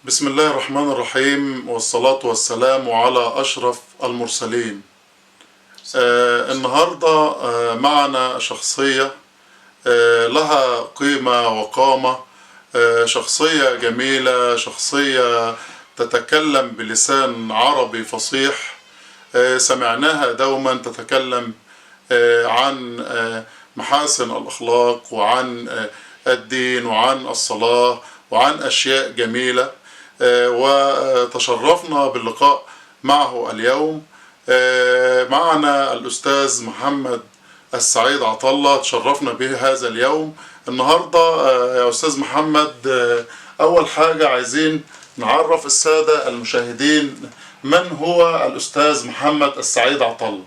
بسم الله الرحمن الرحيم، والصلاة والسلام على أشرف المرسلين. النهاردة معنا شخصية لها قيمة وقامة، شخصية جميلة، شخصية تتكلم بلسان عربي فصيح. سمعناها دوما تتكلم عن محاسن الأخلاق، وعن الدين، وعن الصلاة، وعن أشياء جميلة. وتشرفنا باللقاء معه اليوم. معنا الأستاذ محمد السعيد عطلة، تشرفنا به هذا اليوم. النهاردة يا أستاذ محمد، أول حاجة عايزين نعرف السادة المشاهدين من هو الأستاذ محمد السعيد عطلة.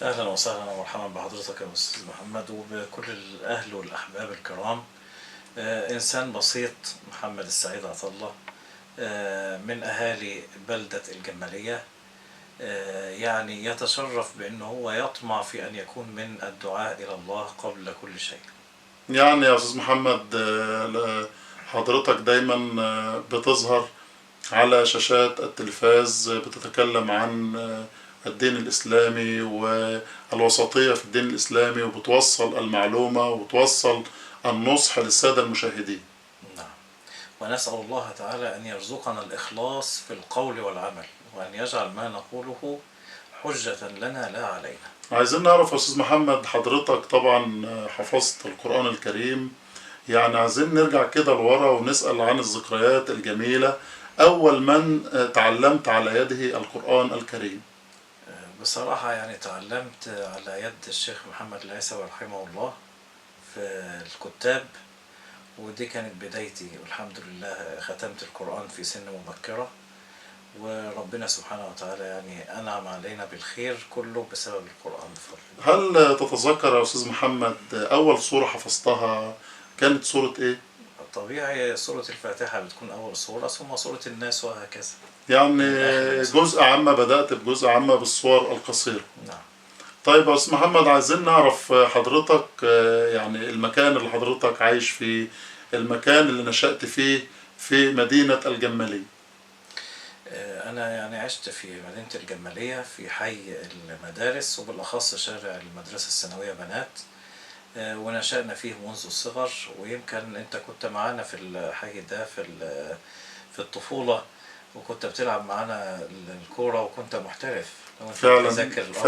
أهلا وسهلا ومرحبا بحضرتك يا أستاذ محمد وبكل الأهل والأحباب الكرام. إنسان بسيط، محمد السعيد عطلة، من أهالي بلدة الجمالية. يعني يتشرف بأنه هو يطمع في أن يكون من الدعاء إلى الله قبل كل شيء. يعني يا أستاذ محمد، حضرتك دايما بتظهر على شاشات التلفاز، بتتكلم عن الدين الإسلامي والوسطية في الدين الإسلامي، وبتوصل المعلومة وبتوصل النصح للسادة المشاهدين. نعم، ونسأل الله تعالى أن يرزقنا الإخلاص في القول والعمل، وأن يجعل ما نقوله حجة لنا لا علينا. عايزين نعرف يا أستاذ محمد، حضرتك طبعا حفظت القرآن الكريم، يعني عايزين نرجع كده لورا ونسأل عن الذكريات الجميلة. أول من تعلمت على يده القرآن الكريم؟ بصراحة يعني تعلمت على يد الشيخ محمد العيسوي رحمه الله في الكتاب، ودي كانت بدايتي، والحمد لله ختمت القرآن في سن مبكرة، وربنا سبحانه وتعالى يعني أنعم علينا بالخير كله بسبب القرآن بفضل. هل تتذكر يا أستاذ محمد أول سورة حفظتها كانت سورة إيه؟ طبيعي سورة الفاتحة بتكون أول سورة، ثم سورة الناس، وهكذا. يعني جزء عامة، بدأت بجزء عامة بالصور القصيرة. نعم. طيب يا أستاذ محمد، عايزين نعرف حضرتك يعني المكان اللي حضرتك عايش فيه، المكان اللي نشأت فيه في مدينة الجمالية. أنا يعني عشت في مدينة الجمالية في حي المدارس، وبالأخص شارع المدرسة الثانوية بنات، ونشأنا فيه منذ الصغر. ويمكن أنت كنت معانا في الحي ده في الطفولة، وكنت بتلعب معانا الكورة، وكنت محترف فعلا